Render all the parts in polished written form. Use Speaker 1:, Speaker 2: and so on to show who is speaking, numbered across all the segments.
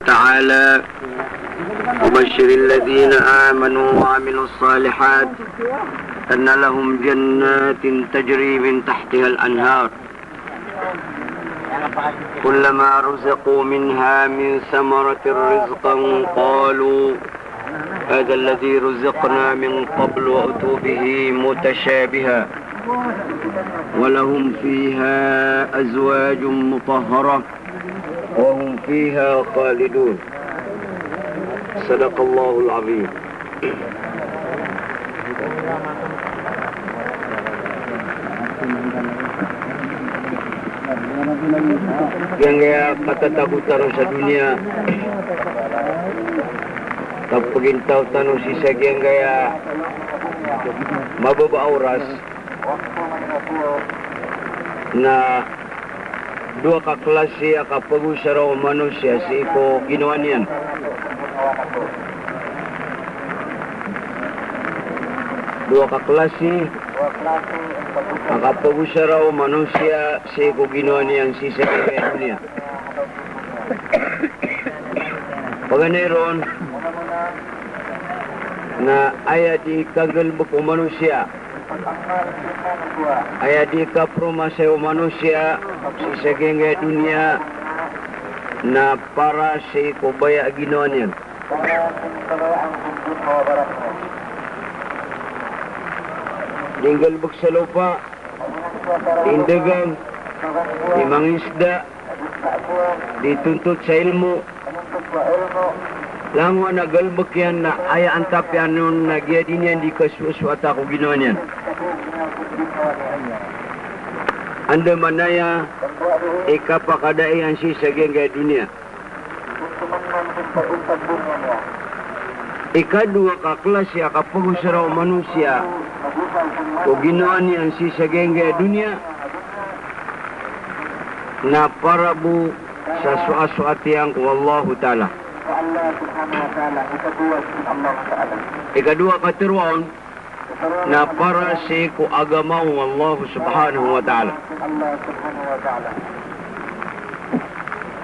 Speaker 1: تعالى وبشر الذين آمنوا وعملوا الصالحات أن لهم جنات تجري من تحتها الأنهار كلما رزقوا منها من ثمرة رزقا قالوا هذا الذي رزقنا من قبل وأتوا به متشابها ولهم فيها أزواج مطهرة وهم فيها خالدون صدق الله العظيم. Yang kaya katatakutan sa dunia kapagintao tanong si Sagyang kaya mababa oras na dua ka klase kapag-usara o manusia si iko ginawa niyan. Dua ka klase kapag-usara o manusia si iko ginawa niyan si Sagyang dunia. Paganayon na ayat di kagalbuk o manusia ayat di kapromase o manusia si Sagyang dunia na para si kubaya ginawa niyan. Tinggal sa lupa, tindagang, di mangisda, dituntut sa ilmu, lang na galbak yan na aya antapian nun na giyadin yan di kasuaswata ko ginawa niyan. Anda manaya ikapakadaian si Sagyang dunia. Ikadua ka klase kapag-usara o manusia o ginawa niyan si Sagyang dunia na parabu sa suaswatiang ko Allahu Ta'ala. Ikadua katiruan na para si ko agamaw Allah Subhanahu wa Ta'ala.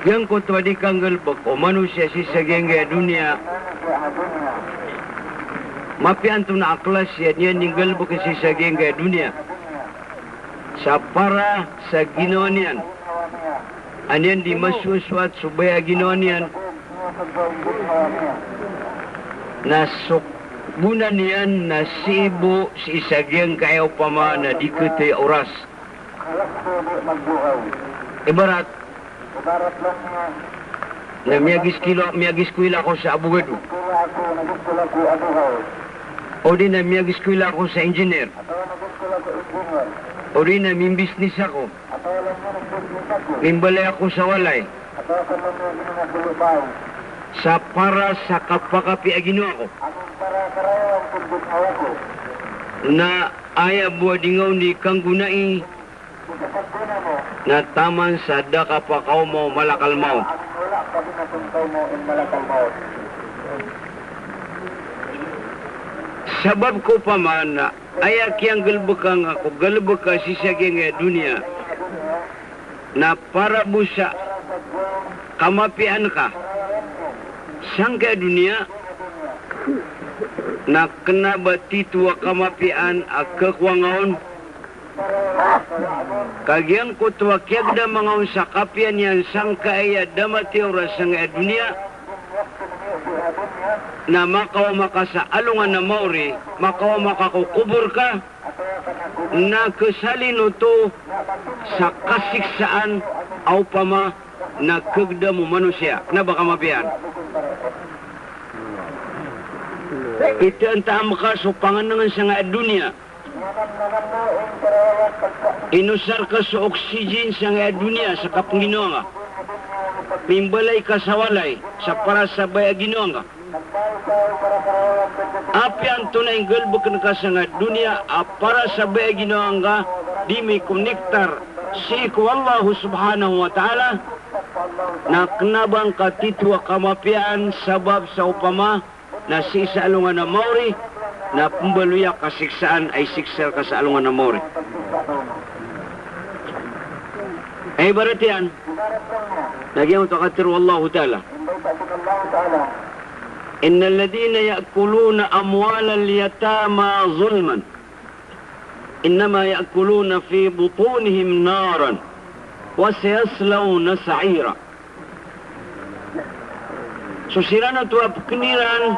Speaker 1: Yang ko tawadi kang galbak o manusia si Sagyang dunia mapian tu na aklas yan yung galbak si Sagyang dunia sa para sa ginawa niyan anyan di masuswat subaya ginawa niyan na sukbunan niyan na si ibo si Sagyang kayaw pama na di kutay oras. Ibarat na miyagis kuila ko sa abogado o di na miyagis kuila ko sa engineer o di na mimbisnis ako mimbalay ako sa walay sa para sa kapakapi agino ako na aya buwa dingaw ni kang gunai na taman sa daka pa kao mo malakal maut. Sabab ko pa man na aya kiyang galbakang ako galbaka si Sagyang dunia na para busa kamapian ka sang dunia na kena batitua kamapian akakwangaon kagian ko tuwa kiyagda mga sa kapian yan sang kaaya damati oras sang dunia na makaw makasa alungan na mauri makaw makakukubur ka na kasalino to sa kasiksaan au pama na kagda mo manusia na baka mabiyan. Ito ang taam ka so panganangan sa dunia. Inusar ka sa oxygen sa dunia sa kapanginoa nga. Mimbalay ka sa walay sa para sa baya ginoa nga. Api ang tunay galbak na ka sa dunia para sa baya ginoa nga di may konektar si ko Allah Subhanahu wa Ta'ala na knabang katitwa kamapian sabab sa upama na si sa alungan na mauri na pumbaluya kasiksaan ay siksel ka sa alungan na mauri. Ay barat yan. Nagyan mo ito katiru Allah Ta'ala. Innal ladhina ya'kuluna amwalal yatama zulman innama ya'kuluna fi butunihim naran wa sayaslawna sa'ira. So sila na ito apkiniran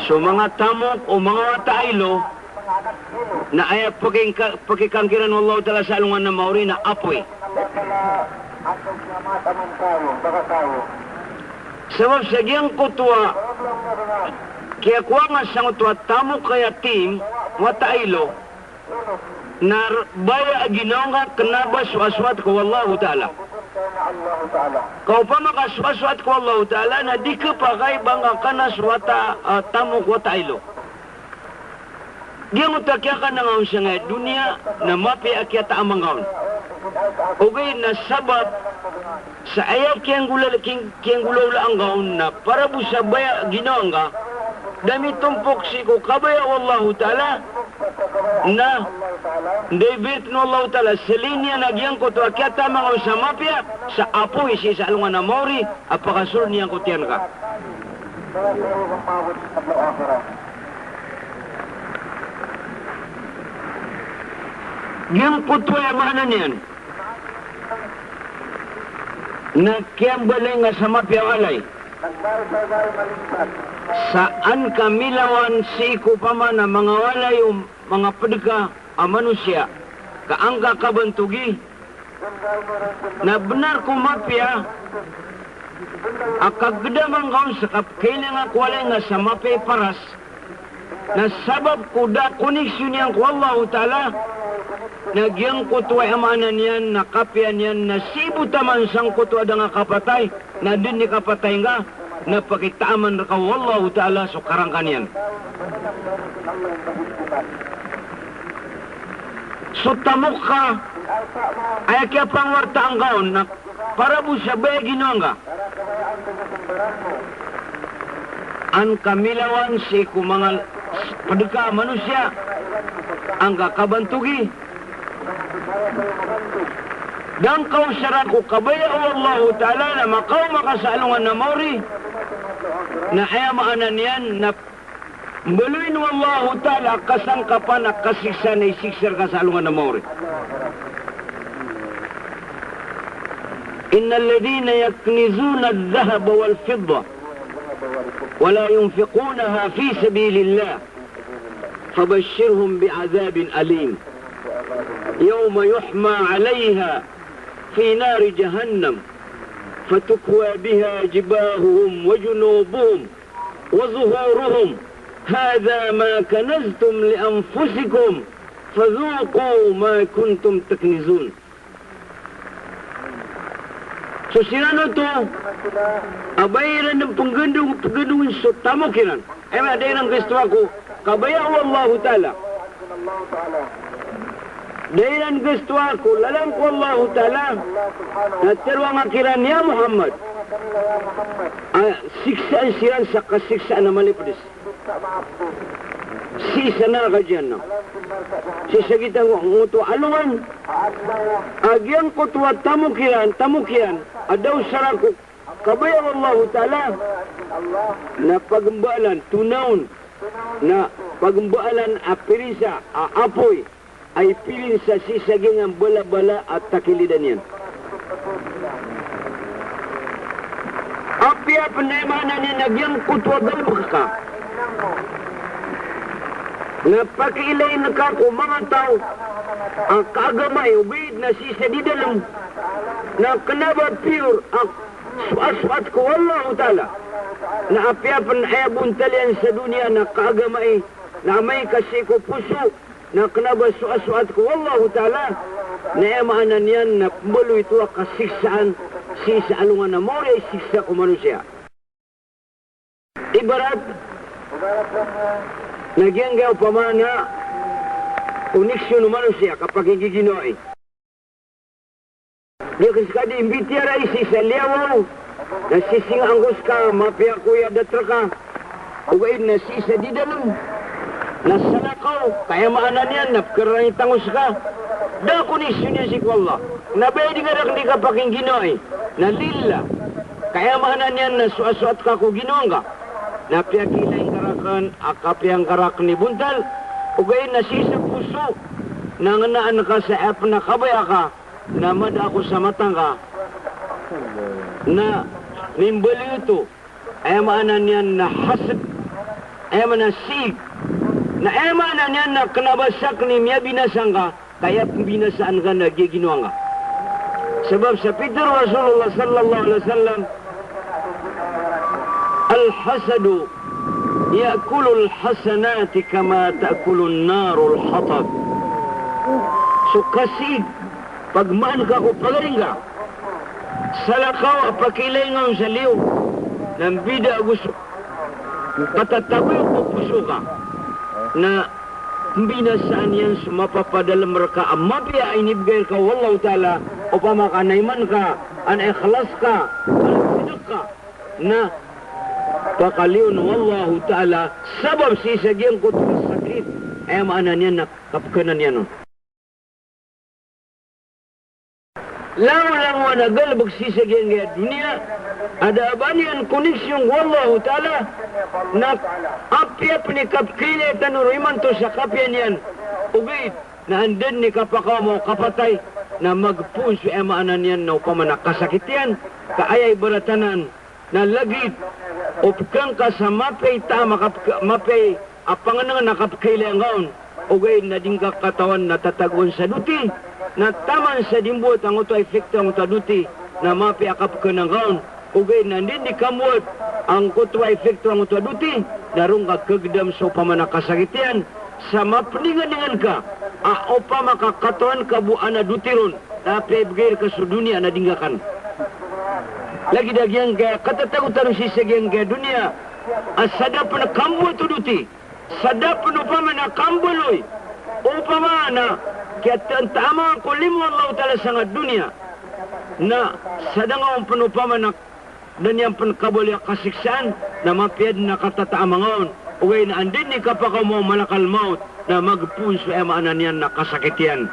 Speaker 1: so mga tamok o mga watailo na ay pagkikangkiran ng Allah Ta'ala sa alungan na mauri na apoy. Sebab sa giyang kutwa, kaya kuwa nga sa kutwa, tamok kaya tim, watailo, na baya ginaw nga kanabas aswat ko Allah Ta'ala. Kau pa makaswaswat ko Allah Ta'ala na di ka pakay bangga kanas wata tamok watailo. Dia mutakyakan na ngayon siya nga dunia na mapi akyata amang ngayon. Okay, na sabab sa ayaw kiyang gulaw lang ngayon na para bu sa baya ginawa nga dami tumpok si ko kabaya Allah Ta'ala na David no Allah Ta'ala sa linya nagyang ko to akyata amang ngayon sa mapia sa apoy si sa alungan na mori apakasur niyang ko tiyan ka. Yang putwa yang mana niyan? Na kiyang balay nga sa mapiawalay. Saan kamilawan si kupama na mga walay o mga pedeka a manusia kaangka kabantugi na benar ko mapia akagdamang kaon sa kapkailan nga kuwalay nga sa mapi paras na sabab kuda koneksyon niyang ko Allah Ta'ala nagyang kutwa amanan yan, nakapian yan, nasibutaman sang kutwa da nga kapatay, na din ni kapatay nga, na pakitaaman na ka wallahu ta'ala so karangkan yan. So tamok ka, ay kaya pang warta ang gaon, na para bu sa baya ginoang ka. Ang kamilawan si kumangal padeka manusia, ang kakabantugi, dan kau syarat ko kabaya Allah Ta'ala na makaw makasalungan na mauri na ayamaanan yan na baluin Allah Ta'ala kasang kapan na kasiksa na isiksir kasalungan na mauri. Inna alladhina yaknizuna al-dhahaba wal-fidda wala yunfiqunaha fi sabilillah fabashirhum bi'adhabin alim. يوم يحمى عليها في نار جهنم فتكوى بها جباههم وجنوبهم وظهورهم هذا ما كنزتم لأنفسكم فذوقوا ما كنتم تكنزون. So sila na ito, abayaran ng paggendong so tamukiran. Ay maday ng gusto ako, kabaya Allah Ta'ala. Dahil gusto ako, lalang ko Allah Ta'ala, na terwang akiran niya Muhammad, siksaan siya sa kasiksaan na malipis. Sisa na ka dyan, no? Sisa kita nguto alungan, agyang ko tuwa tamukian, adaw sarako, kabaya Allah Ta'ala, na pagambalan, tunaon, na pagambalan apirisa, apoy, ay pilin sa sisaging ang bala-bala at takilidan yan. Apya panaymanan niya nagyang kutwa galbak ka. Napakiilay na ka kung mga tao ang kagamay, ubid na sisadidalang na kanaba pure ang suat-suat ko Allah Ta'ala na apya panayabun talian sa dunia na kagamay na may kasi ko puso na kanaba suat-suat ko Allah Ta'ala na emaanan yan na pumalo ito kasiksaan si sa alungan na mori ay siksa ko manusia. Ibarat nagyang gaw pamana koneksyon ng manusia kapag igiginoy. Di kaskadi imbitiara isi sa liawaw na sising anggos ka mapia kuya datra ka ugaid na sisa di dalam nasalakaw, kaya maanan yan, napkarang tangos ka. Da koneksyon niya si Allah. Nabay di nga di ka paking ginoy, na lila. Kaya maanan yan na suat-suat ka ko ginoon ka. Na piyakilay karakan, akapiyang karak ni buntal, ugay na sisa puso, nanganaan ka sa ep na kabaya ka, na mada ako sa matang ka, na nimbali ito, ay maanan yan na hasad, ay maanan sig, na ay maanan yan na kanabasak ni miya binasang ka, kaya binasaan ka na giginuang ka. Sebab sa Peter Rasulullah sallallahu alaihi wasallam, al-hasadu ya'kulul hasanati kama ta'kulun narul hatab. So kasig, pagmaan ka ko pagaling ka, salakaw apakilingaw sa liw, ng bida gusto, patatawi ko puso ka, na binasaan yan mapapadala mereka, mapia inibigay ka, wallahu ta'ala, upama ka naiman ka, an-ikhlas ka, an-sidak ka, na pakaliw na wallahu ta'ala, sabab sisagyan ko ito sakit, ay maanan yan na kapkanan yan. Lang mo nagalabag sisagyan kaya dunia, ada abanian koneksyon wallahu ta'ala, na apya ni kapkile tanuriman to sa kapyan yan, ugit, na andin ni kapaka mo kapatay, na magpunso ay maanan yan na upama nakasakit yan, kaayay baratanan, na lagit, upkang ka sa mapay tama, mapay apanganang nakapkailang gaon, ugay na din katawan na tatagon sa duti, na taman sa dimbot ang ito efekto ang taduti, na mapay akap ka ng gaon, ugay na din di kamot ang ito efekto ang ito duti, darong kagdam sa upama nakasakitian, sa mapningan-ningan ka, upama kakatuan ka buwan na duti ron, na prebgir ka sa dunia na dinggakan. Lagi dagyang kaya katatagutan si sagyan kaya dunia, sadap na kambo tuduti, sadap na upama na kambuloy, upama na kaya tama ko limo Allah ta'ala sa dunia, na sadangawang panupama na danyang pankabulya kasiksaan, na mapiyad na katataamangaon, ugay na andin ni kapaka mo malakal maut, na magpunso ay maanan yan na kasakit yan.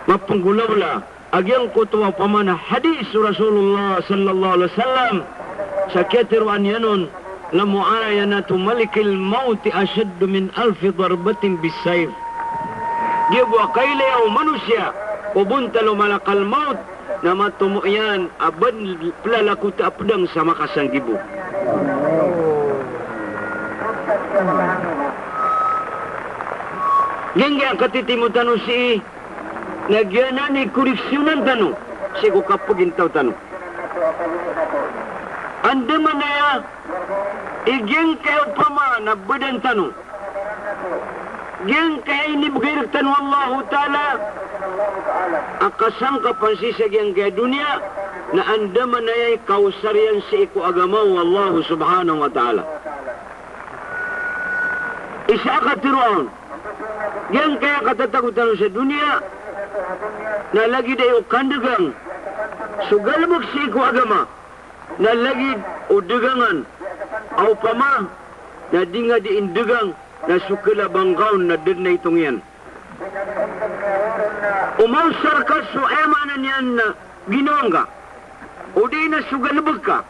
Speaker 1: Mapanggulaw la, agyang kutuwa pamana hadis Rasulullah sallallahu alaihi wasallam sa ketirwan yanon la muayanatu malikil maut ashaddu min alfi darbatin bisayf. Giwa kaila o manusia pubuntalo malakal maut na matumuyan aban plalaku ta pedang sama kasang gibu. Gengge ang katitimutan si nagyana ni koreksyonan tano, sigo kapagintaw tano. Anda manaya, igeng kayo pama na badan tano. Geng kayo inibigay tano Allah Ta'ala, akasang kapansisagyan kaya dunia, na anda manaya kausarian sa iku agamaw Allah Subhanahu wa Ta'ala. Isa katiruan, geng kaya katatagutan sa dunia, na lagi dayo kandagang sugal magsiku agama na lagi udegangan au pama na dinga di indegang na sukala banggaon na din na itong yan umausar ka so emanan yan na ginoong ka o di na sugalabag ka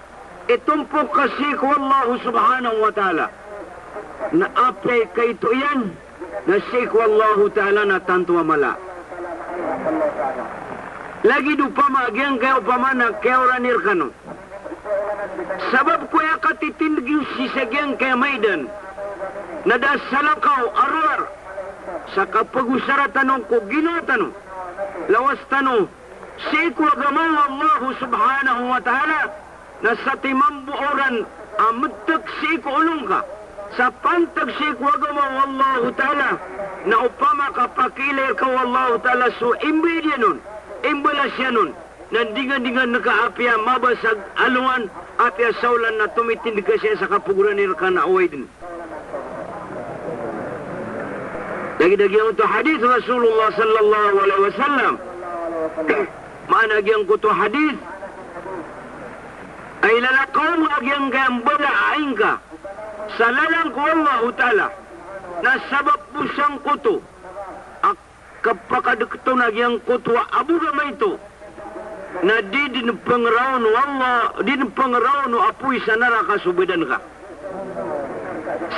Speaker 1: itumpok kasi ko Allah subhanahu wa ta'ala na apay kay ito yan na siku Allah ta'ala na tantuwa mala. Lagi dupama agyang kaya upama na kaya oranir kano. Sabab kuya katitindigin si sagyang kaya maydan. Nadasalakaw arwar. Sa kapag-usara tanong ko gino tanong. Lawas tanong. Siku agamaw Allah subhanahu wa ta'ala. Na sa timambu oran amagtag siku ulong ka. Sa pantag siku agamaw Allah ta'ala. Na upama kapakilir ka Allah ta'ala so imbidya nun. Imbalas yan nun. Nandingan-dingan nakaapya mabasag aluan apya saulan na tumitindig ka siya sa kapuguran nila ka na away din. Dagi-dagihan ito hadith Rasulullah sallallahu alaihi wasallam. Maanagyan ko ito hadith. Ay lalakaw mo agyang kayang bala aing ka. Sa lalang ko Allah ta'ala. Na sabab pusang ko ito. Kapakadagto na yang kutwa abu gamay ito na din pangraon wallah din pangraon apuy sa neraka subedan ka.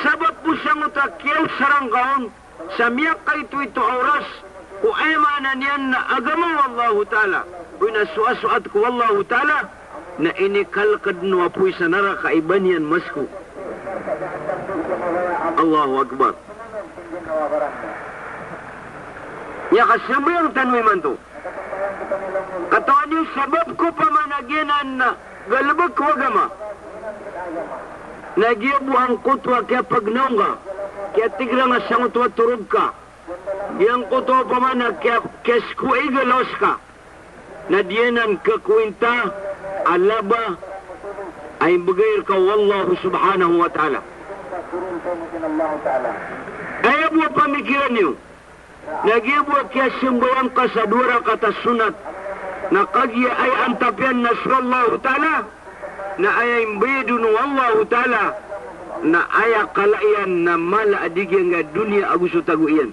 Speaker 1: Sabab po siyang utakiyaw sarang kaon sa miyak kay ito oras ku emanan yan na agama wallahu ta'ala uy na suat ko wallahu ta'ala na inikalkad no apuy sa neraka iban yan masku. Allahu Akbar. Ya kasama yung tanwi man to. Katawan yung sabab ko pamanagyanan na galabag ko agama. Nagyabu ang kutwa kaya pagnaong ka. Kaya tigla nga siyang utwa turog ka. Yang kutwa pamana kaya kesku igalos ka. Nadyanan ka kuwinta alaba ay bagayr ka wallahu subhanahu wa ta'ala. Ay buwa pamikiran niyo. Nagyabu kaya simbayang ka sa dura kata sunat. Na kagya ay antapian nasrallahu ta'ala. Na ay imbedun wallahu ta'ala. Na ay kalaian na mala adigyan nga dunia agusto taguian.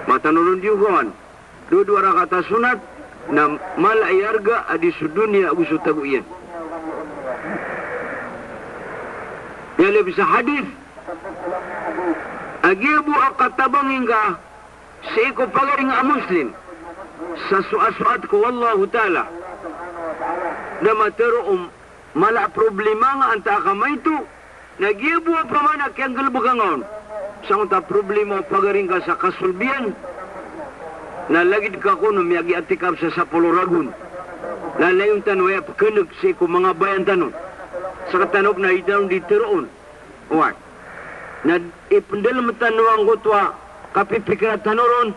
Speaker 1: Matanulun diyo kawan. Dua kata sunat. Na mala ayarga adi su dunia agusto taguian. Yang lebih sa hadith. Agibu akatabangin ka sa iko pagaring muslim sa suat ko wallahu ta'ala na matero mala problema nga anta kamay ito nagibu pamana kayang galbukangon sa unta problema pagaring ka sa kasulbian na lagid ka kuno miyagi atikab sa sapoloragun na layong tanwaya pagkanag sa iko mga bayan tanon sa katanog na itanong di teroon uwag na ipundal matanawang gutwa kapipikira tanoron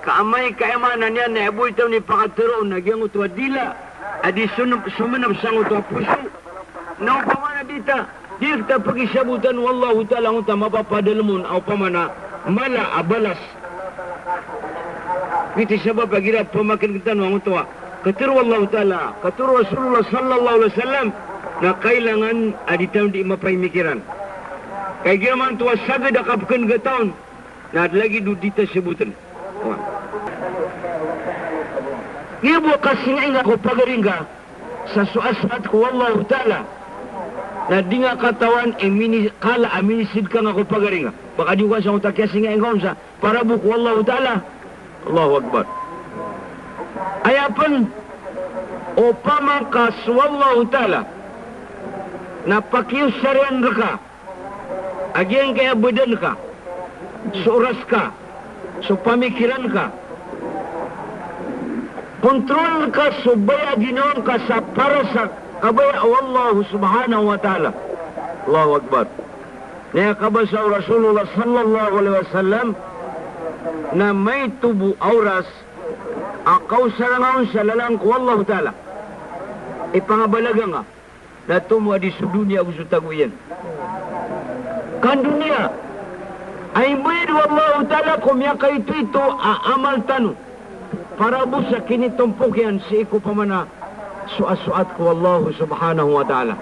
Speaker 1: kaamay kaemanan yan na ibu itaw ni pakaturoon nagyang utwa dila adi sumanap sang utwa puso na upamana dita di kita pagisabutan wallahu ta'ala unta mapapadalmon au pamana mala abalas iti sabab agira pamakin kita nuang utwa katuro wallahu ta'ala katuro Rasulullah sallallahu alaihi wasallam na kailangan aditaw di mapahimikiran. Kaya ginaman tuwa sagad akapkan gataon na lagi dudita sebutan. Ibu kasing nga ko pagaringga sa suasat ko wallahu ta'ala na di nga katawan kala aminisid ka nga ko pagaringga. Baka di ko sa utakya singa ingaw sa para buko wallahu ta'ala. Allahu Akbar. Ayapan o pamakas wallahu ta'ala na pakiusarian ka agian kaya badan ka, suras ka, so pamikiran ka, kontrol ka, subaya ginoon ka sa parasak, kabaya wallahu subhanahu wa ta'ala. Allahu Akbar. Naya kabasa Rasulullah sallallahu alaihi wasallam na may tubo auras akaw sarangaon sa lalang ko wallahu ta'ala. Ipangabalaga nga na tumo di sa dunia gusto taguyan. Kan dunia ay may wallahu ta'ala kumyaka ito amal tanu para busa kinitumpok yan si iko pamana suat ko wallahu subhanahu wa ta'ala.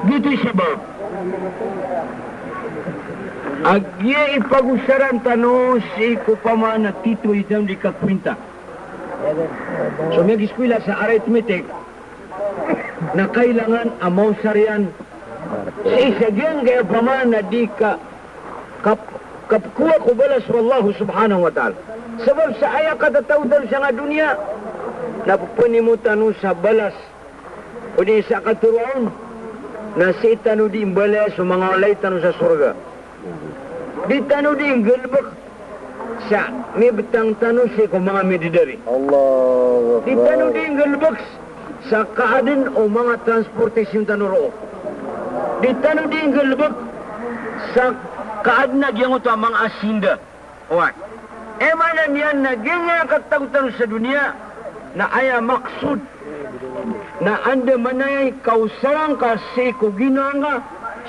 Speaker 1: Gitu sebab agya ipagusaran tanu si iko pamana tito idam di kakwinta. So may eskwela sa arithmetic na kailangan amaw sarian sa isagyang gaya pamana di ka kapkuha ko balas wallahu subhanahu wa ta'ala. Sebab sa aya katatawdan sa nga dunia napapanimutan sa balas o di sa katuroon na si tanu di imbalas o mga alay tanu sa surga. Di tanu di galbak sa may betang tanu si ko mga medidari. Allah. Di tanu di galbak sa kaadin o mga transportasyon tanuro. Di tanu di galbak sa kaadin na giyang ito mga asinda. Oy. Emanan yan na giyang katagutan sa dunia na aya maksud na anda manay kausarang ka siku ginanga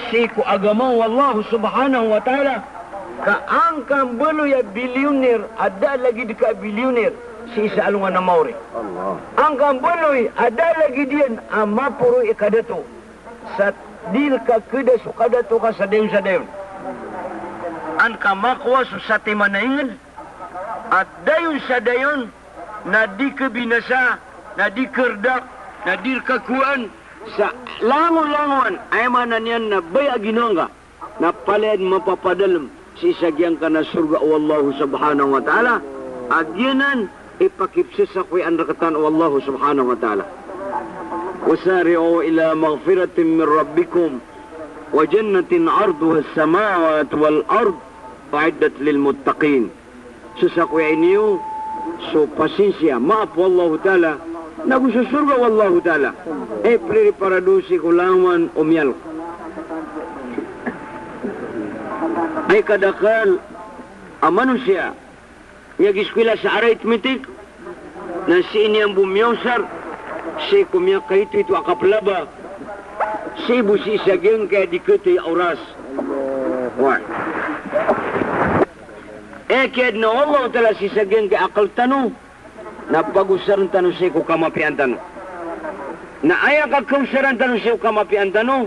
Speaker 1: siku agama wallahu subhanahu wa ta'ala ka ang kambalo ya bilyoner ada lagi di ka bilyoner si isa alungan na mauri. Ang kambaloy ada lagi diyan ama puro ikadato sa dil ka kada su kadato ka sa dayon sa dayon. an kamakwa sa timanaingan at dayon sa dayon na di kabinasa, na di kerdak, na di kakuan sa langon-langon ay manan yan na baya ginongga na palad mapapadalam si sagyang ka na surga o Allah subhanahu wa ta'ala at yanan ipakipsis sa kuy andrakatan o Allah subhanahu wa ta'ala. Wasari'u ila maghfiratin min rabbikum wa jannatin arduha as-samawati wal ard fa'iddat lil muttaqin. Susakuya niyo, so pasensya, maaf wallahu ta'ala, nagususurga wallahu ta'ala. Priri paradusi kulaman umyal. Ay kadakal, ang manusia, yagiskwila sa arithmetic, na si iniyang bumiyosar, si kumya kahit ito akaplaba, si busi sagyang kaya dikiti oras. Why? Kaya na Allah tala si sagyang kaya akal tanu, na pagusaran tanu siya ko kamapian tanu. Na ayak kausaran tanu siya ko kamapian tanu,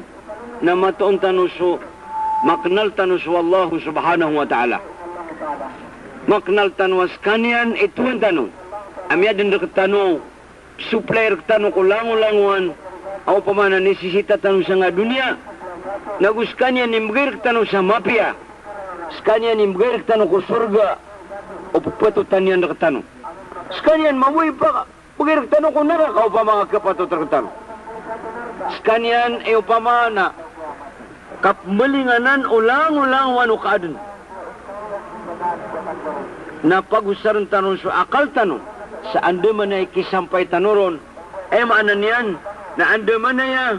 Speaker 1: na matoon tanu so, maknal tanu so Allah subhanahu wa ta'ala. Maknal tanu was kanyan ituan tanu. Amya din dekat tanu, supplier tanu ko langulanguan, o pamana nesisita tanu sa nga dunia, nagus kanyan nimgir tanu sa mapia, skanian nimgir tanu ko surga, o pupatutan yan dekat tanu. Skanian mabuhay pa, pagir tanu ko narak, o pa mga kapatutan tanu. Skanian e upamana, kapmalinganan ulang-ulang o kaadun. Na pagusaran tanong sa akal tanong, sa andaman ay kisampay tanuron, maanan yan, na andaman na yan,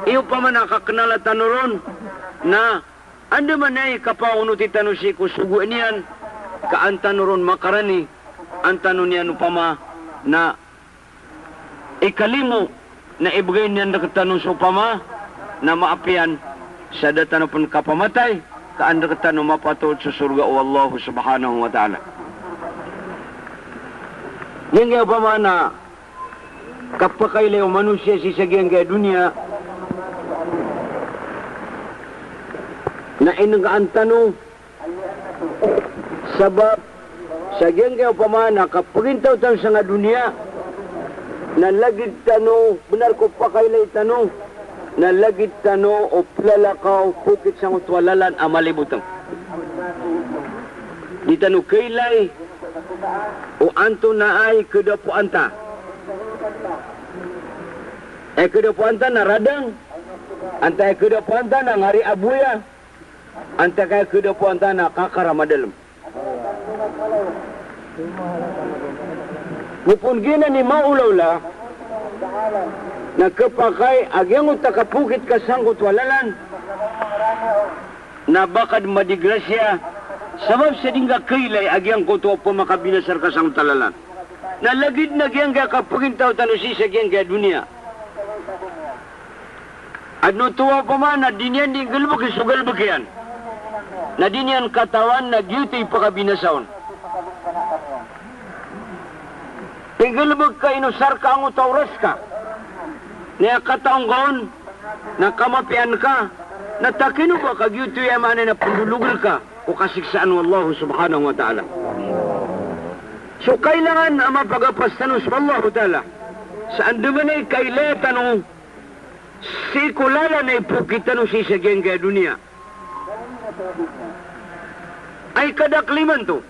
Speaker 1: iyo pa man nakakanala tanuron, na andaman ay kapaunuti tanong si kusuguan yan, kaan tanuron makarani, ang tanong niyan upama, na ikalimo, na ibigay niyan na katanong sa upama, na maapian, sa datan pun kapamatay, kaan na katanong mapatod sa surga o Allah subhanahu wa ta'ala. Yang kaya pa na kapakailay o manusia si sagyang kaya dunia na inagaan tanong sabab sagyang kaya pa na kapagintaw tanong sa nga dunia na lagid tanong benar ko pakailay tanong na lagid tanong o plalakaw pukit sa utwalalan amalibutang di tanong kailay o anto na ay kedapo anta. Kedapo anta na radang. Anta kedapo anta na ngari abuya. Anta kaya kedapo anta na kakaramadalem. Mupun gina ni maulaula na kapakay agyang utakapukit kasangkot walalan na bakad madigrasya sabab sa dingga kailay agyang kuto po makabinasar kasang talalan. Nalagid na gyang kapagintaw tanusi sa gyang kaya dunia. At nutuwa pa man na dinyan di galbuk isugalbuk yan. Na dinyan katawan na gyuti pakabinasaon. Pigalbuk ka inusar ka ang utawras ka. Niya kataong gaon na kamapian ka. Natakino ba kagyuti yaman na pundulugal ka. O kasiksaan wallahu subhanahu wa ta'ala. So kailangan ang mapagapastanos wallahu ta'ala. Sa andaman ay kailatan o si kulala na ipukitan o si sagyang kaya dunia. Ay kadakliman to.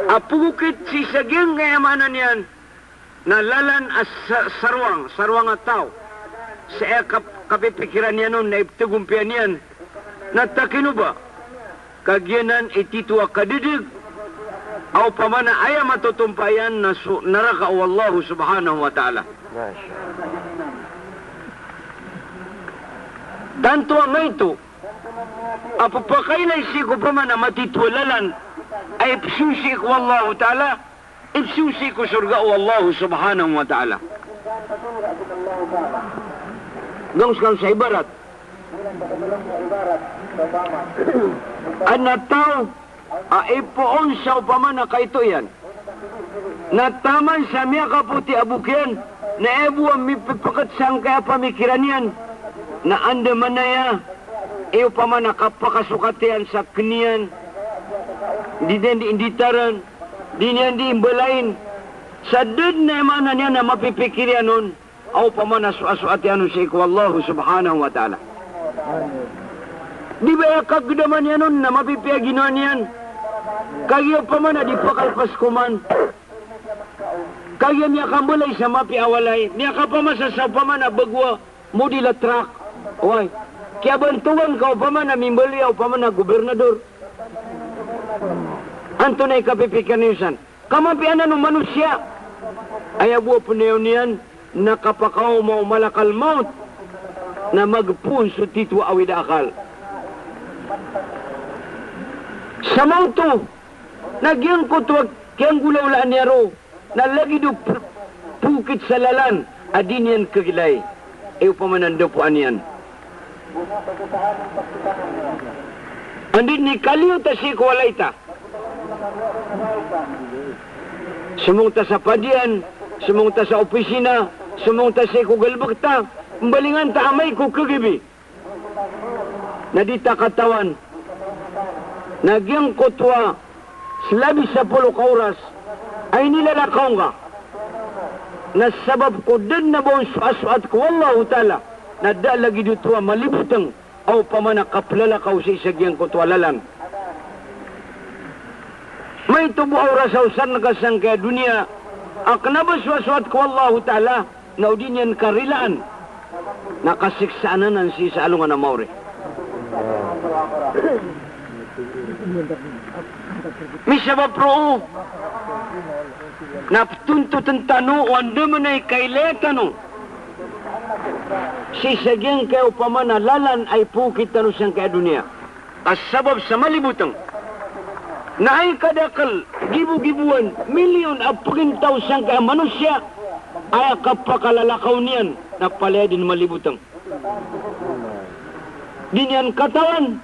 Speaker 1: Apukit si sagyang kaya manan yan na lalan as sarwang at tao. Sa kapipikiran yan nun na iptugumpian yan. Natakino ba? Kagyanan ititwa kadidig aw pamana aya matutumpayan na naraka o Allah subhanahu wa ta'ala. Tanto ang ito apapakailay si ko pamana matitwalalan ay ipsusi ko Allah ta'ala ipsusi ko surga o Allah subhanahu wa ta'ala. Gangus kang sa ibarat na tao ipoon sa upamana kaito yan na taman sa miya kaputi abukyan na ebu ang mipipakat sang kaya pamikiran yan na andaman na ya Iyo pamana kapakasukatian sa kenian, di inditaran, di niyan di imbalain, sa dud na imana niya na mapipikirian nun, aw pamana suasuatian nun sa ikwallahu subhanahu wa ta'ala. Di ba kagdaman yan nun na mapipiaginuan yan? Kaya pamana di pakalpas kuman. Kaya niya kambalay sa mapiawalay, niya kapamasa sa pamana bagwa, mudi latrak. Oy. Kaya bantuan ka upama na mimbali o upama na gobernador. Anto na ikapipikanisan. Kamapianan ng manusia. Ay abuwa po niyan nakapakaw mo malakal maut na magpunso titwa awid akal. Sa mauto, nagyang kutwag kiyang gulaulaan niya ro na lagi do pukit sa lalan adin yan kagilay. E upama nando po aniyan. Andin ni kaliw ta si kuwalay ta. Sumunta sa padian, sumunta sa opisina, sumunta sa kugalbak ta, mbalingan ta amay ko kagibi. Nadita katawan, nagyang kutwa, slabi sa pulo ka oras, ay nilalakaw nga. Nasabab ko din na buong suasuat ko, Wallahu ta'ala, na lagi dito malibutang o pamana kaplalakaw sa isagyang kutwalalan. May tubo aura sa usan nagasang kaya dunia, aknabaswaswat ko Allahu ta'ala, na udinyan karilaan, nakasiksaanan ang si sa alungan na mauri. Misaba pro, naptuntutan tano, wanda man ay kailetano, si sagyang kaya upamana lalan ay pukit tano siyang kaya dunia. As sabab sa malibutang, na ay kadakal, gibu-gibuan, milyon aprintaw siyang kaya manusia, ay kapakalalakaw niyan, na palaya din malibutang. Dinyan katawan,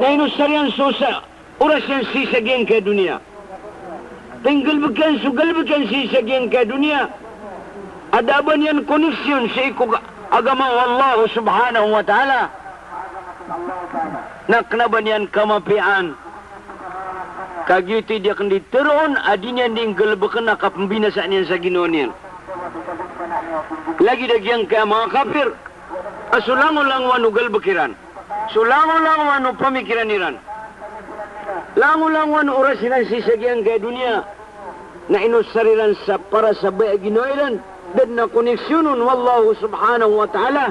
Speaker 1: na inusaryan susa, oras yan si sagyang kaya dunia. Tinggalbagan, sugalbagan si sagyang kaya dunia, adaban yan koneksyon sa ikog agama Allah subhanahu wa ta'ala. Naknaban yan kamapian. Kagyuti dia kan diteron, adinyan din galbakan na kapambinasaan yan sa ginoon yan. Lagi dagyang kaya mga kapir, asulangon lang wano galbakiran. Sulangon lang wano pamikiran niran. Langon lang wano orasinan si sagyang kaya dunia, na inusariran sa para sa baya ginoilan, dan na koneksyonon wallahu subhanahu wa ta'ala,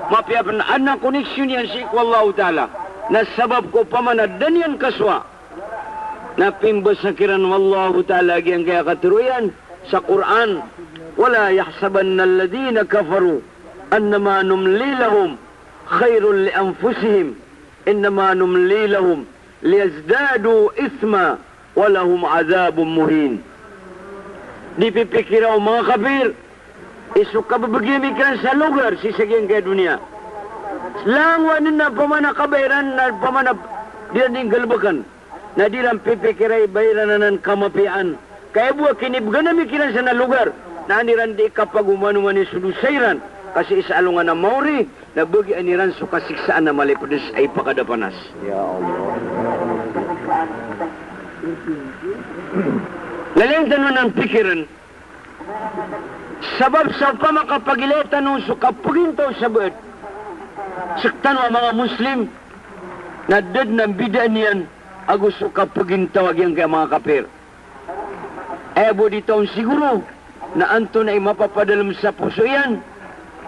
Speaker 1: mapiapan na koneksyon yan si wallahu ta'ala, na sabab ko pamanadan yan kaswa, na pimbasakiran wallahu ta'ala yang kaya katuruyan sa Quran, wala yahsabanna alladhina kafaru annama numli lahum khairun li anfusihim innama numli lahum liyazdadu isma walahum azabun muhin. Dipipikiraw mga kafir, isu kababagimikan sa lugar si sagyang kaya dunia. Langwan na pamana kabayran na pamana diyan galbakan. Na dilang pipikiray bayran na ng kamapian. Kaya buwa kinibgan na mikiran sa na lugar. Na aniran di kapag umanuman ni sulusayran. Kasi isa alungan na mauri. Na bagi aniran so kasiksaan na malipadis ay pakadapanas. Ya Allah. Lalintan mo ng pikiran. Sabab sa pamakapagilitan nung sukapugintaw sa buwan. Saktan ang mga Muslim. Na dad ng bidaan yan. Agus sukapugintaw yung kaya mga kapir. Ebo dito siguro. Na anto na mapapadalam sa puso yan.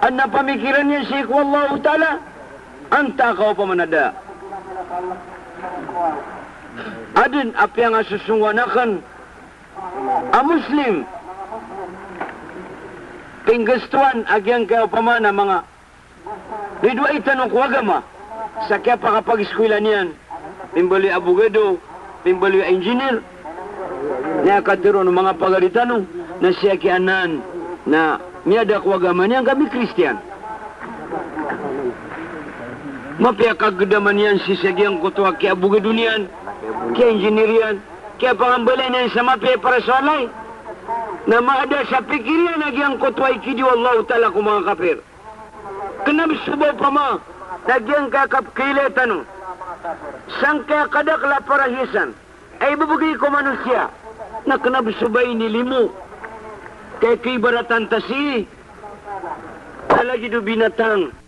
Speaker 1: Ang napamikiran niya si Wallahu ta'ala. Ang takaw pa manada. Adin api ang asusungwanakan. Ang Muslim. Pinggastuan agyang kaya pamana mga ridwa itanong kuwagama sa kaya pakapag-eskwila niyan pimbali abogado, pimbali engineer niya katiro ng mga pagaritano na siya kianan na miyada kuwagama niyan kami Kristiyan mapiakagdaman yan si sagyang kutuwa kaya abogado niyan kaya engineer yan kaya pangambalay niyan sa mapia para sa alay na maada sa pikiran nagyang kutway kidi wallahu ta'ala kung mga kapir. Kenapa subaw pa ma? Tagyang kakap kiletanu. Sangka kadakla parahisan. Ay babagi ko manusia. Na kanabsubay ni limu. Kaya kibaratan tasi. Talagi do binatang.